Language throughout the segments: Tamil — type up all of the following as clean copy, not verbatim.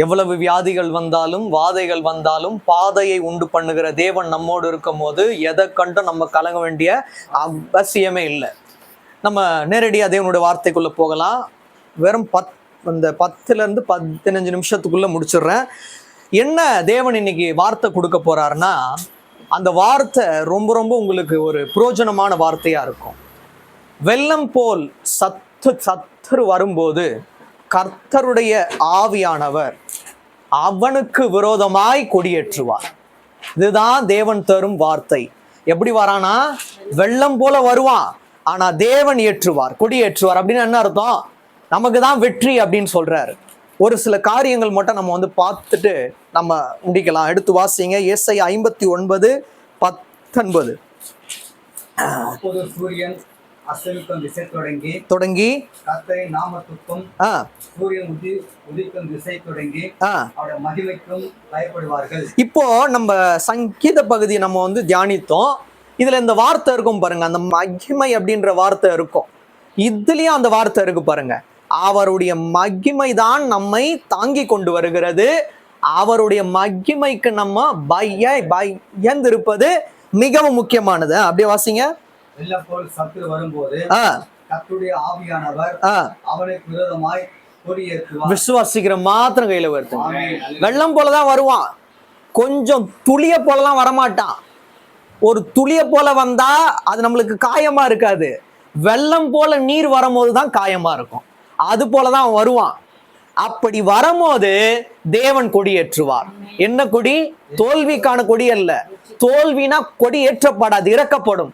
எவ்வளவு வியாதிகள் வந்தாலும் வாதைகள் வந்தாலும் பாதையை உண்டு பண்ணுகிற தேவன் நம்மோடு இருக்கும் போது எதை கண்டும் நம்ம கலங்க வேண்டிய அவசியமே இல்லை. நம்ம நேரடியாக தேவனுடைய வார்த்தைக்குள்ள போகலாம். வெறும் இந்த 10-15 நிமிஷத்துக்குள்ள முடிச்சிடுறேன். என்ன தேவன் இன்னைக்கு வார்த்தை கொடுக்க போறாருன்னா, அந்த வார்த்தை ரொம்ப ரொம்ப உங்களுக்கு ஒரு பிரயோஜனமான வார்த்தையா இருக்கும். வெள்ளம் போல் சத்துரு வரும்போது கர்த்தருடைய ஆவியானவர் அவனுக்கு விரோதமாய் கொடியேற்றுவார். இதுதான் தேவன் தரும் வார்த்தை. எப்படி வரானா, வெள்ளம் போல வருவான், ஆனா தேவன் ஏற்றுவார், கொடியேற்றுவார். அப்படின்னு என்ன அர்த்தம்? நமக்கு தான் வெற்றி அப்படின்னு சொல்றாரு. ஒரு சில காரியங்கள் மட்டும் நம்ம பார்த்துட்டு நம்ம முடிக்கலாம். எடுத்து வாசிங்க. ஏசாயா 59:19. சூரியன் அஸ்தமிக்கும் திசை தொடங்கி கர்த்தரின் நாமத்துக்கும் சூரியன் உதிக்கும் திசை தொடங்கி அவருடைய மகிமைக்கும் பயப்படுவார்கள். இப்போ நம்ம சங்கீத பகுதியை நம்ம தியானித்தோம். இதுல இந்த வார்த்தை இருக்கும் பாருங்க, அந்த மகிமை அப்படின்ற வார்த்தை இருக்கும். இதுலயும் அந்த வார்த்தை இருக்கு பாருங்க. அவருடைய மகிமை தான் நம்மை தாங்கி கொண்டு வருகிறது. அவருடைய மகிமைக்கு நம்ம பயந்திருப்பது மிகவும் முக்கியமானது. அப்படியே வாசிங்க. வெள்ளம் போல் சத்துரு வரும்போது கர்த்தருடைய ஆவியானவர் அவனுக்கு விரோதமாய் கொடியேற்றுவார். விசுவாசிக்கிற மாத்திரம் கையில வருது. வெள்ளம் போலதான் வருவான், கொஞ்சம் துளிய போலலாம் வரமாட்டான். ஒரு துளிய போல வந்தா அது நம்மளுக்கு காயமா இருக்காது. வெள்ளம் போல நீர் வரும்போது தான் காயமா இருக்கும். அது போலதான் வருவான். அப்படி வரும்போது தேவன் கொடி ஏற்றுவார். என்ன கொடி? தோல்விக்கான கொடி அல்ல. தோல்வினா கொடி ஏற்றப்படாது, இறக்கப்படும்.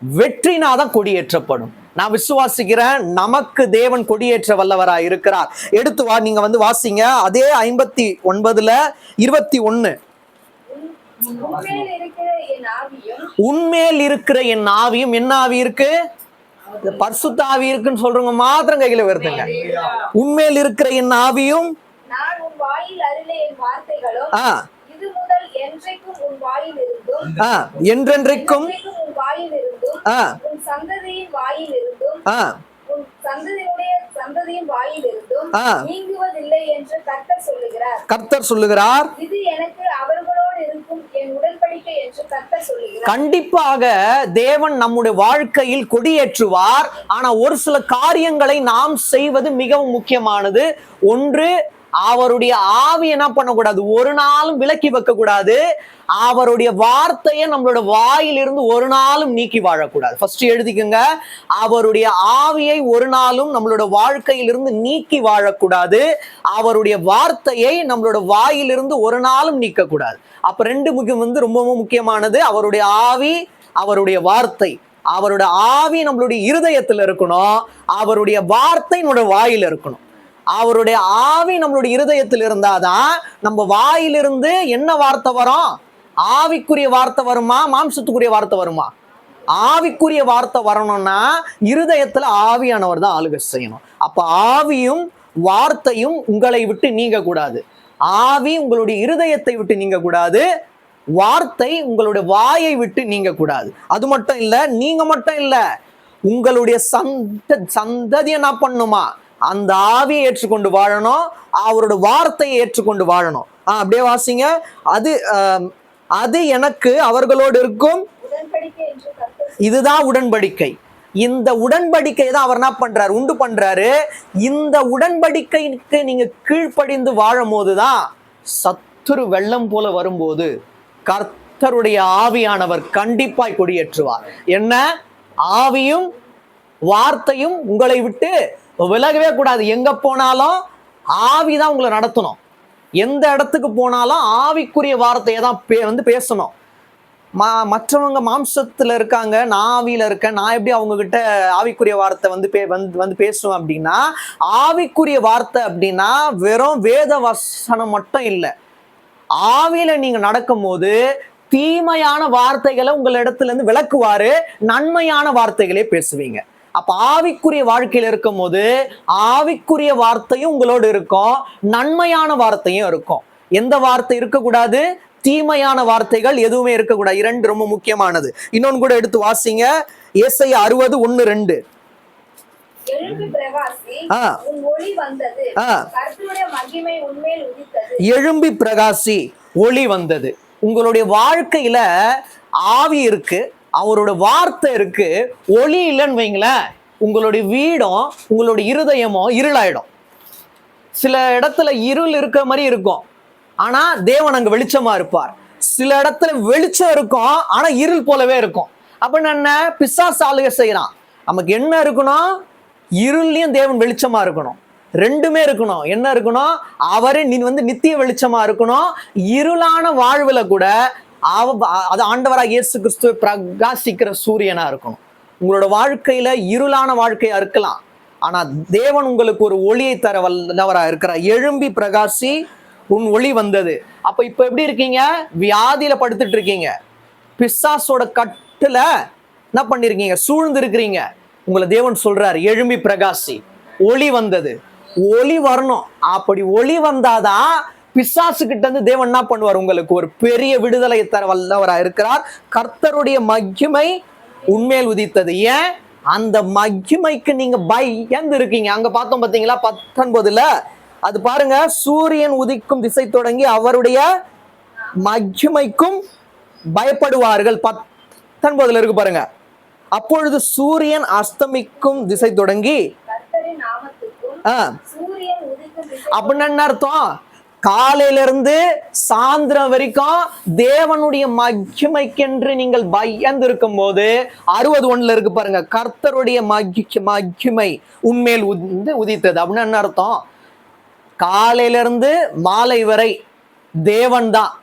வெற்றினாதான் கொடி ஏற்றப்படும். நான் விசுவாசிக்கிறேன், நமக்கு தேவன் கொடியேற்ற வல்லவராய் இருக்கிறார். எடுத்து நீங்க வாசிங்க. அதே 59:21. உன்மேல் இருக்கிற என் ஆவியும். என்ன ஆவி இருக்கு? பரிசுத்த ஆவி இருக்குன்னு சொல்றவங்க மாத்திரம் கையில வருதுங்க. உன்மேல் இருக்கிற என் ஆவியும் என்றென்றைக்கும் கர்த்தர் சொல்லுகிறார். கண்டிப்பாக தேவன் நம்முடைய வாழ்க்கையில் கொடியேற்றுவார். ஆனா ஒரு சில காரியங்களை நாம் செய்வது மிகவும் முக்கியமானது. ஒன்று, அவருடைய ஆவி என்ன பண்ணக்கூடாது, ஒரு நாளும் விலக்கி வைக்க கூடாது. அவருடைய வார்த்தையை நம்மளோட வாயிலிருந்து ஒரு நாளும் நீக்கி வாழக்கூடாது. ஃபர்ஸ்ட் எழுதிக்கங்க. அவருடைய ஆவியை ஒரு நாளும் நம்மளோட வாழ்க்கையிலிருந்து நீக்கி வாழக்கூடாது. அவருடைய வார்த்தையை நம்மளோட வாயிலிருந்து ஒரு நாளும் நீக்க கூடாது. அப்ப ரெண்டு ரொம்பவும் முக்கியமானது. அவருடைய ஆவி, அவருடைய வார்த்தை. அவருடைய ஆவி நம்மளுடைய இருதயத்துல இருக்கணும், அவருடைய வார்த்தை நம்மளுடைய வாயில இருக்கணும். அவருடைய ஆவி நம்மளுடைய இருதயத்தில் இருந்தாதான் நம்ம வாயிலிருந்து என்ன வார்த்தை வரும்? ஆவிக்குரிய வார்த்தை வருமா, மாம்சத்துக்குரிய வார்த்தை வருமா? ஆவிக்குரிய வார்த்தை வரணும்னா இருதயத்துல ஆவியானவர் தான் ஆளுகை செய்யணும். அப்ப ஆவியும் வார்த்தையும் உங்களை விட்டு நீங்க கூடாது. ஆவி உங்களுடைய இருதயத்தை விட்டு நீங்க கூடாது, வார்த்தை உங்களுடைய வாயை விட்டு நீங்க கூடாது. அது மட்டும் இல்ல, நீங்க மட்டும் இல்ல, உங்களுடைய சந்ததியை என்ன பண்ணுமா? அந்த ஆவியை ஏற்றுக்கொண்டு வாழணும், அவரோட வார்த்தையை ஏற்றுக்கொண்டு வாழணும். அப்படியே வாசிங்க. அது எனக்கு அவர்களோடு இருக்கும். இதுதான் உடன்படிக்கை. இந்த உடன்படிக்கை தான் அவர் என்ன பண்றாரு, உண்டு பண்றாரு. இந்த உடன்படிக்கைக்கு நீங்க கீழ்ப்படிந்து வாழும் போதுதான் சத்துரு வெள்ளம் போல வரும்போது கர்த்தருடைய ஆவியானவர் கண்டிப்பாய் கொடியேற்றுவார். என்ன? ஆவியும் வார்த்தையும் உங்களை விட்டு விலகவே கூடாது. எங்க போனாலும் ஆவிதான் உங்களை நடத்தணும். எந்த இடத்துக்கு போனாலும் ஆவிக்குரிய வார்த்தையை தான் பேசணும். மற்றவங்க மாம்சத்துல இருக்காங்க, நான் ஆவியில இருக்கேன், நான் எப்படி அவங்க கிட்ட ஆவிக்குரிய வார்த்தை வந்து பேசுவேன் அப்படின்னா, ஆவிக்குரிய வார்த்தை அப்படின்னா வெறும் வேத வசனம் மட்டும் இல்லை. ஆவியில நீங்க நடக்கும் போது தீமையான வார்த்தைகளை உங்கள் இடத்துல இருந்து விளக்குவாரு, நன்மையான வார்த்தைகளே பேசுவீங்க. அப்ப ஆவிக்குரிய வாழ்க்கையில இருக்கும் போது ஆவிக்குரிய வார்த்தையும் உங்களோடு இருக்கும், நன்மையான வார்த்தையும் இருக்கும். எந்த வார்த்தை இருக்கக்கூடாது? தீமையான வார்த்தைகள் எதுவுமே இருக்கக்கூடாது. இரண்டு ரொம்ப முக்கியமானது. இன்னொன்னு கூட எடுத்து வாசிங்க. ஏசாயா 60:1-2. எழும்பி பிரகாசி, ஆ. உன் ஒளி வந்தது. ஆ. கர்த்தருடைய மகிமை உன்மேல் உதித்தது. எழும்பி பிரகாசி, ஒளி வந்தது. உங்களுடைய வாழ்க்கையில ஆவி இருக்கு, அவரோட வார்த்தை இருக்கு, ஒளி இல்லைன்னு வைங்களேன், உங்களுடைய வீடும் உங்களுடைய இருதயமோ இருளாயிடும். சில இடத்துல இருள் இருக்கிற மாதிரி இருக்கும், ஆனா தேவன் அங்க வெளிச்சமா இருப்பார். சில இடத்துல வெளிச்சம் இருக்கும், ஆனா இருள் போலவே இருக்கும். அப்ப என்ன, பிசாசு ஆளுகை செய்யறான். நமக்கு என்ன இருக்கணும், இருள்லயும் தேவன் வெளிச்சமா இருக்கணும், ரெண்டுமே இருக்கணும். என்ன இருக்கணும், அவரே நீ நித்திய வெளிச்சமா இருக்கணும். இருளான வாழ்வுல கூட அது ஆண்டவராக இயேசு கிறிஸ்துவை பிரகாசிக்கிற சூரியனா இருக்கணும். உங்களோட வாழ்க்கையில இருளான வாழ்க்கையா இருக்கலாம், ஆனா தேவன் உங்களுக்கு ஒரு ஒளியை தர வல்லவரா இருக்கிறார். எழும்பி பிரகாசி, உன் ஒளி வந்தது. அப்ப இப்ப எப்படி இருக்கீங்க, வியாதியில படுத்துட்டு இருக்கீங்க, பிசாசோட கட்டுல என்ன பண்ணிருக்கீங்க, சூழ்ந்து இருக்கிறீங்க. உங்களை தேவன் சொல்றாரு, எழும்பி பிரகாசி, ஒளி வந்தது. ஒளி வரணும். அப்படி ஒளி வந்தாதான் பிசாசு கிட்ட இருந்து தேவன் என்ன பண்ணுவார், உங்களுக்கு ஒரு பெரிய விடுதலை தர வல்லவரா இருக்கிறார். கர்த்தருடைய மகிமை உண்மையில் உதித்தது. ஏன், அந்த மகிமைக்கு நீங்க பயந்து இருக்கீங்க. அங்க பார்த்தோம் பாத்தீங்களா 19ல, அது பாருங்க, சூரியன் உதிக்கும் திசை தொடங்கி அவருடைய மகிமைக்கும் பயப்படுவார்கள். 19ல இருக்கு பாருங்க. அப்பொழுது சூரியன் அஸ்தமிக்கும் திசை தொடங்கி, கர்த்தரின் நாமத்துக்கும் சூரியன் உதிக்கும் திசை. அப்படின்னு என்ன அர்த்தம், காலையில இருந்து சாயந்திரம் வரைக்கும் தேவனுடைய மகிமைக்கென்று நீங்கள் பயந்து இருக்கும் போது, 61ல இருக்கு பாருங்க, கர்த்தருடைய மகிமை உண்மையில் உதித்தது. அப்படின்னு என்ன அர்த்தம், காலையில இருந்து மாலை வரை தேவன் தான்,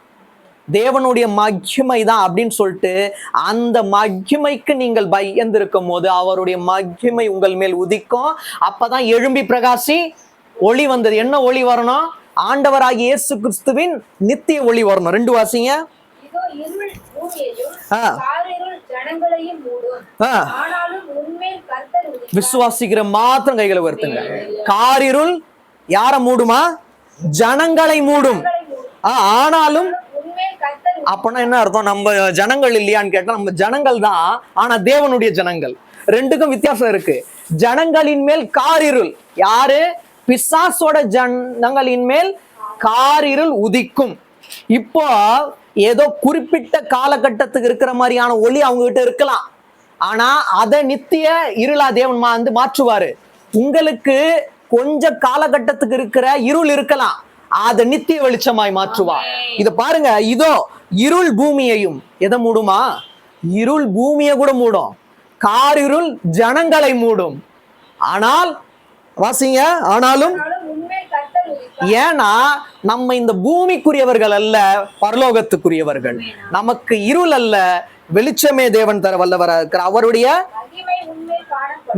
தேவனுடைய மகிமை தான் அப்படின்னு சொல்லிட்டு, அந்த மகிமைக்கு நீங்கள் பயந்து இருக்கும் போது அவருடைய மகிமை உங்கள் மேல் உதிக்கும். அப்பதான் எழும்பி பிரகாசி, ஒளி வந்தது. என்ன ஒளி வரணும், ஆண்டவராகிய இயேசு கிறிஸ்துவின் நித்திய ஒளி வரணும். 2 வாசிங்க. இதோ இருள் பூமியையும் காரிருள் ஜனங்களையும் மூடும். ஆனாலும் உன்மேல் கர்த்தர் உதிப்பார். விசுவாசிக்கிற மாத்திரம் கைகளை உயர்த்துங்க. காரிருள் யார மூடுமா, ஜனங்களை மூடும். ஆனாலும் அப்பனா என்ன அர்த்தம், நம்ம ஜனங்கள் இல்லையான்னு கேட்டா நம்ம ஜனங்கள் தான், ஆனா தேவனுடைய ஜனங்கள். ரெண்டுக்கும் வித்தியாசம் இருக்கு. ஜனங்களின் மேல் காரிருள், யாரு, பிசாசோட ஜனங்களின் மேல் காரிருள் உதிக்கும். இப்போ ஏதோ குறிப்பிட்ட காலகட்டத்துக்கு இருக்கிற மாதிரியான ஒளி அவங்க கிட்ட இருக்கலாம், ஆனா அதை நித்திய இருளா தேவன் மாற்றுவாரு. உங்களுக்கு கொஞ்ச காலகட்டத்துக்கு இருக்கிற இருள் இருக்கலாம், அதை நித்திய வெளிச்சமாய் மாற்றுவார். இத பாருங்க, இதோ இருள் பூமியையும் எதை மூடுமா, இருள் பூமியை கூட மூடும், காரிருள் ஜனங்களை மூடும். ஆனால் வாசிங்க, ஆனாலும் ஏன்னா நம்ம இந்த பூமிக்குரியவர்கள் அல்ல, பரலோகத்துக்குரியவர்கள். நமக்கு இருள் அல்ல, வெளிச்சமே தேவன் தர வல்லவராக இருக்கிறார். அவருடைய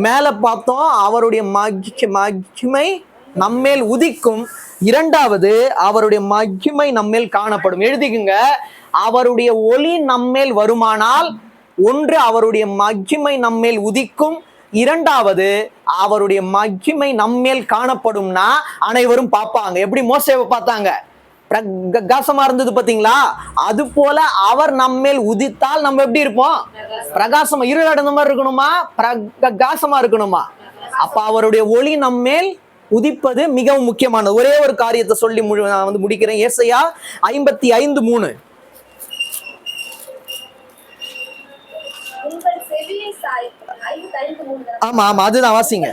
மேல பார்த்தோம், அவருடைய மகிமை நம்மேல் உதிக்கும். 2வது, அவருடைய மகிமை நம்மேல் காணப்படும். எழுதிக்குங்க, அவருடைய ஒளி நம்மேல் வருமானால், 1 அவருடைய மகிமை நம்மேல் உதிக்கும், 2வது அவருடைய மகிமை நம்மேல் காணப்படும்னா அனைவரும் பார்ப்பாங்க. எப்படி மோசேவை பார்த்தாங்க, பிரகாசமா இருந்தது பாத்தீங்களா, அது போல அவர் நம்மேல் உதித்தால் நம்ம எப்படி இருப்போம், பிரகாசமா. இருள் அடைந்த மாதிரி இருக்கணுமா, பிரகாசமா இருக்கணுமா? அப்ப அவருடைய ஒளி நம்மேல் உதிப்பது மிகவும் முக்கியமானது. ஒரே ஒரு காரியத்தை சொல்லி நான் முடிக்கிறேன். ஏசாயா 55:3. ஆமா ஆமா, அதுதான் வாசிங்க.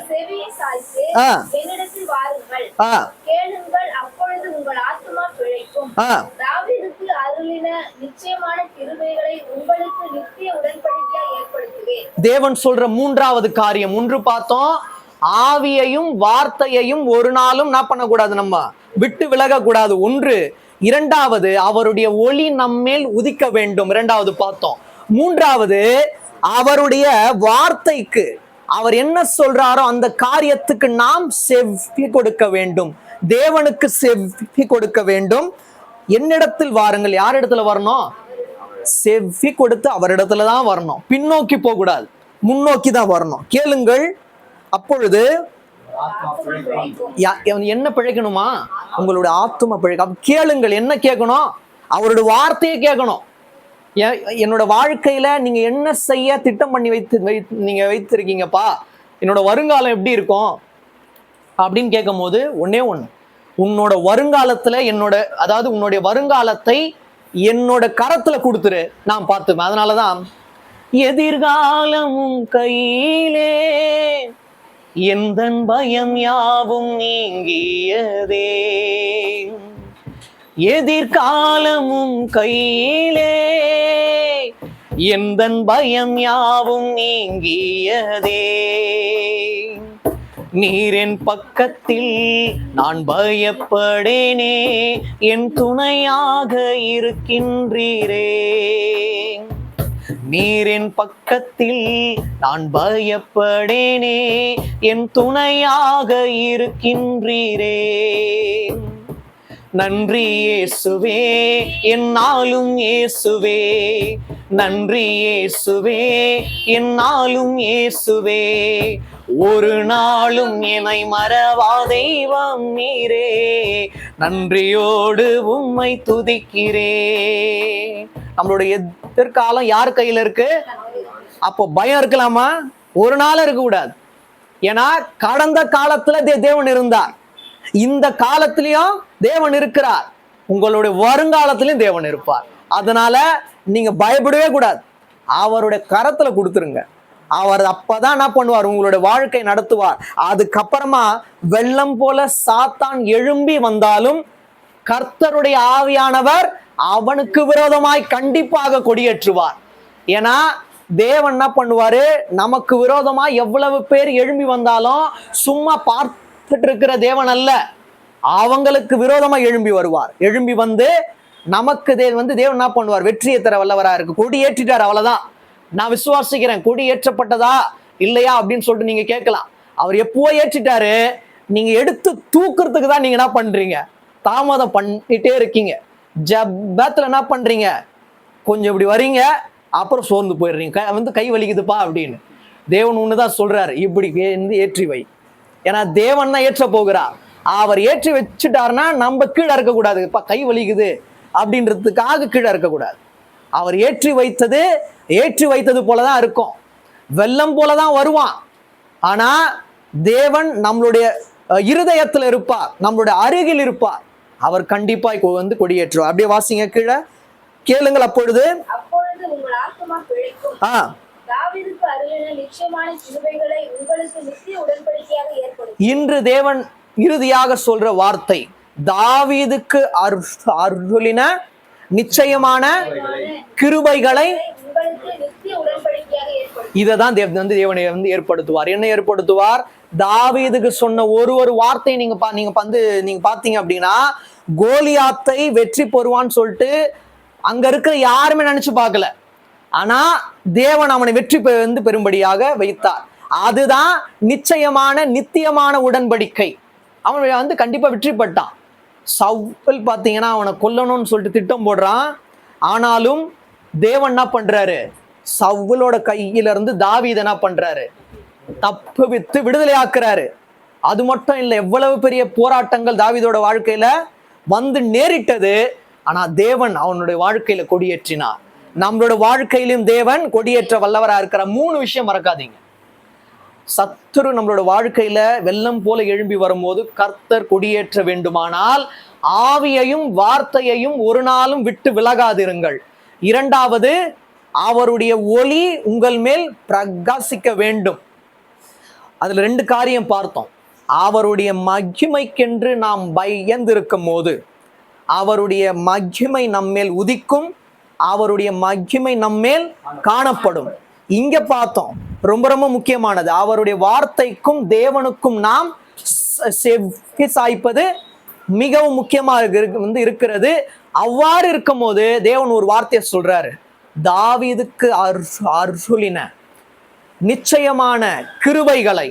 தேவன் சொல்ற 3வது காரியம், 1 பார்த்தோம், ஆவியையும் வார்த்தையையும் ஒரு நாளும் என்ன பண்ணக்கூடாது, நம்ம விட்டு விலக கூடாது. 1. 2வது அவருடைய ஒளி நம்மேல் உதிக்க வேண்டும். 2வது பார்த்தோம். 3வது அவருடைய வார்த்தைக்கு, அவர் என்ன சொல்றாரோ அந்த காரியத்துக்கு நாம் செவி கொடுக்க வேண்டும். தேவனுக்கு செவி கொடுக்க வேண்டும். என்னிடத்தில் வாருங்கள், யார் இடத்துல வரணும், செவி கொடுத்து அவரிடத்துல தான் வரணும். பின்னோக்கி போக கூடாது, முன்னோக்கி தான் வரணும். கேளுங்கள், அப்பொழுது என்ன பிழைக்கணுமா, உங்களுடைய ஆத்துமா பிழைக்க. கேளுங்கள், என்ன கேட்கணும், அவருடைய வார்த்தையை கேட்கணும். என்னோட வாழ்க்கையில நீங்க என்ன செய்ய திட்டம் பண்ணி நீங்க வைத்திருக்கீங்கப்பா, என்னோட வருங்காலம் எப்படி இருக்கும் அப்படின்னு கேட்கும் போது ஒன்னே ஒண்ணு, உன்னோட வருங்காலத்துல அதாவது உன்னுடைய வருங்காலத்தை என்னோட கரத்துல கொடுத்துரு, நான் பார்த்துப்பேன். அதனாலதான் எதிர்காலமும் கையிலே எந்தன் பயம் யாவும் நீங்கியதே, எதிர்காலமும் கையிலே எந்தன் பயம் யாவும் நீங்கியதே, நீர் என் பக்கத்தில் நான் பயப்படேனே, என் துணையாக இருக்கின்றீரே, நீர் என் பக்கத்தில் நான் பயப்படேனே, என் துணையாக இருக்கின்றீரே. நன்றி இயேசுவே, என்னாலும் இயேசுவே, நன்றி இயேசுவே, என்னாலும் இயேசுவே, ஒரு நாளும் என்னை மறவா தெய்வம் நீரே, நன்றியோடு உம்மை துதிக்கிறே. நம்மளுடைய எதிர்காலம் யார் கையில இருக்கு? அப்போ பயம் இருக்கலாமா? ஒரு நாள் இருக்க கூடாது. ஏன்னா கடந்த காலத்துல தேவன் இருந்தார், இந்த காலத்திலையும் தேவன் இருக்கிறார், உங்களுடைய வருங்காலத்திலையும் தேவன் இருப்பார். அதனால நீங்க பயப்படவே கூடாது. அவருடைய கரத்துல கொடுத்துருங்க. அவர் அப்பதான் என்ன பண்ணுவார்? உங்களுடைய வாழ்க்கை நடத்துவார். அதுக்கப்புறமா வெள்ளம் போல சாத்தான் எழும்பி வந்தாலும் கர்த்தருடைய ஆவியானவர் அவனுக்கு விரோதமாய் கண்டிப்பாக கொடியேற்றுவார். ஏன்னா தேவன் என்ன பண்ணுவாரு? நமக்கு விரோதமா எவ்வளவு பேர் எழும்பி வந்தாலும் சும்மா பார்த்துட்டு இருக்கிற தேவன் அல்ல, அவங்களுக்கு விரோதமா எழும்பி வருவார். எழும்பி வந்து நமக்கு தேவன் என்ன பண்ணுவார்? வெற்றியை தர வல்லவரா இருக்கு. கொடி ஏற்றிட்டார், அவ்வளவுதான். நான் விசுவாசிக்கிறேன். கொடி ஏற்றப்பட்டதா இல்லையா அப்படின்னு சொல்லிட்டு நீங்க கேட்கலாம். அவர் எப்போ ஏற்றிட்டாரு, நீங்க எடுத்து தூக்குறதுக்கு தான் நீங்க என்ன பண்றீங்க? தாமதம் பண்ணிட்டே இருக்கீங்க. ஜபத்துல என்ன பண்றீங்க? கொஞ்சம் இப்படி வரீங்க, அப்புறம் சோர்ந்து போயிடுறீங்க. கை வலிக்குதுப்பா அப்படின்னு. தேவன் ஒண்ணுதான் சொல்றாரு, இப்படி ஏற்றி வை. ஏன்னா தேவன் தான் ஏற்ற போகிறார். அவர் ஏற்றி வச்சுட்டாருன்னா நம்ம கீழே இருக்கக்கூடாது. இப்ப கை வலிக்குது அப்படின்றதுக்காக கீழே இருக்கக்கூடாது. அவர் ஏற்றி வைத்தது போலதான் இருக்கும். வெள்ளம் போலதான் வருவான். ஆனா தேவன் நம்மளுடைய இருதயத்துல இருப்பார், நம்மளுடைய அருகில் இருப்பார். அவர் கண்டிப்பா கொடியேற்றுவார். அப்படியே வாசிங்க கீழே, கேளுங்கள். அப்பொழுது உங்கள் ஆத்துமா பிழைக்கும். தாவீதுக்கு அருளின நிச்சயமான கிருபைகளை உங்களுக்கு நித்திய உடன்படிக்கையாக ஏற்படுத்தும். இன்று தேவன் இறுதியாக சொல்ற வார்த்தை, தாவீதுக்கு அருளின நிச்சயமான கிருபைகளை இததான் தேவன் ஏற்படுத்துவார். என்ன ஏற்படுத்துவார்? தாவீதுக்கு சொன்ன ஒரு வார்த்தை நீங்க பாத்தீங்க அப்படின்னா, கோலியாத்தை வெற்றி பெறுவான்னு சொல்லிட்டு அங்க இருக்கிற யாருமே நினைச்சு பார்க்கல. ஆனா தேவன் அவனை வெற்றி பெறும்படியாக வைத்தார். அதுதான் நிச்சயமான நித்தியமான உடன்படிக்கை. அவன் கண்டிப்பா வெற்றி பெற்றான். சவுல் பாத்தீங்கன்னா அவனை கொல்லணும்னு சொல்லிட்டு திட்டம் போடுறான். ஆனாலும் தேவன் என்ன பண்றாரு? சவுலோட கையில இருந்து தாவீதை என்ன பண்றாரு? தப்பு வித்து விடுதலை ஆக்குறாரு. அது மட்டும் இல்லை, எவ்வளவு பெரிய போராட்டங்கள் தாவீதோட வாழ்க்கையில வந்து நேரிட்டது. ஆனா தேவன் அவனுடைய வாழ்க்கையில கொடியேற்றினார். நம்மளோட வாழ்க்கையிலும் தேவன் கொடியேற்ற வல்லவரா இருக்கிற 3 விஷயம் மறக்காதீங்க. சத்துரு நம்மளோட வாழ்க்கையில வெள்ளம் போல எழும்பி வரும்போது கர்த்தர் கொடியேற்ற வேண்டுமானால் ஆவியையும் வார்த்தையையும் ஒரு நாளும் விட்டு விலகாதிருங்கள். 2வது, அவருடைய ஒளி உங்கள் மேல் பிரகாசிக்க வேண்டும். அதுல 2 காரியம் பார்த்தோம். அவருடைய மகிமைக்கென்று நாம் பயந்திருக்கும் போது அவருடைய மகிமை நம்மேல் உதிக்கும், அவருடைய மகிமை நம்மேல் காணப்படும். இங்க பார்த்தோம், ரொம்ப ரொம்ப முக்கியமானது, அவருடைய வார்த்தைக்கும் தேவனுக்கும் நாம் சாய்ப்பது மிகவும் முக்கியமாக இருக்கிறது. அவ்வாறு இருக்கும் போது தேவன் ஒரு வார்த்தையை சொல்றாரு, தாவீதுக்கு அருளின நிச்சயமான கிருபைகளை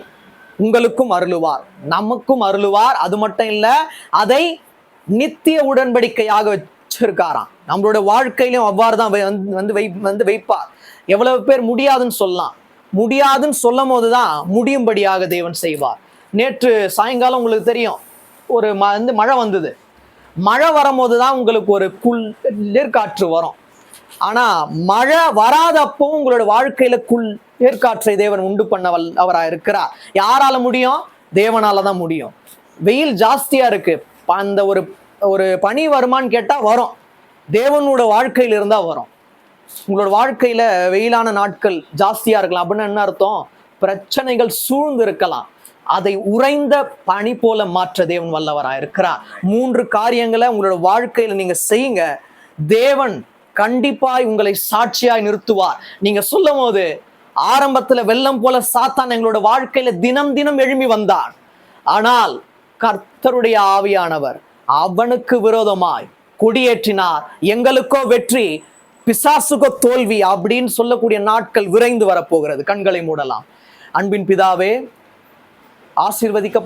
உங்களுக்கும் அருளுவார், நமக்கும் அருளுவார். அது மட்டும் இல்ல, அதை நித்திய உடன்படிக்கையாக வச்சிருக்காராம். நம்மளோட வாழ்க்கையிலும் அவ்வாறுதான் வைப்பார். எவ்வளவு பேர் முடியாதுன்னு சொல்லலாம், முடியாதுன்னு சொல்லும் போதுதான் முடியும்படியாக தேவன் செய்வார். நேற்று சாயங்காலம் உங்களுக்கு தெரியும், ஒரு மழை வந்தது. மழை வரும்போது தான் உங்களுக்கு ஒரு குளிர்காற்று வரும். ஆனா மழை வராதப்போ உங்களோட வாழ்க்கையில ஏற்காற்றை தேவன் உண்டு பண்ண அவரா இருக்கிறார். யாரால முடியும்? தேவனால தான் முடியும். வெயில் ஜாஸ்தியா இருக்கு, அந்த ஒரு பனி வருமான்னு கேட்டா வரும், தேவனோட வாழ்க்கையில இருந்தா வரும். உங்களோட வாழ்க்கையில வெயிலான நாட்கள் ஜாஸ்தியா இருக்கலாம் அப்படின்னு என்ன அர்த்தம்? பிரச்சனைகள் சூழ்ந்து இருக்கலாம், அதை உறைந்த பனி போல மாற்ற தேவன் வல்லவரா இருக்கிறார். 3 காரியங்களை உங்களோட வாழ்க்கையில நீங்க செய்யுங்க, தேவன் கண்டிப்பாய் உங்களை சாட்சியாய் நிறுத்துவார். நீங்க சொல்லும் போது ஆரம்பத்துல வெள்ளம் போல சாத்தான் எங்களோட வாழ்க்கையில தினம் தினம் எழும்பி வந்தான். ஆனால் கர்த்தருடைய ஆவியானவர் அவனுக்கு விரோதமாய் கொடியேற்றினார். எங்களுக்கோ வெற்றி, பிசாசுக்கோ தோல்வி அப்படின்னு சொல்லக்கூடிய நாட்கள் விரைந்து வரப்போகிறது. கண்களை மூடலாம். அன்பின் பிதாவே, ஆசீர்வதிக்க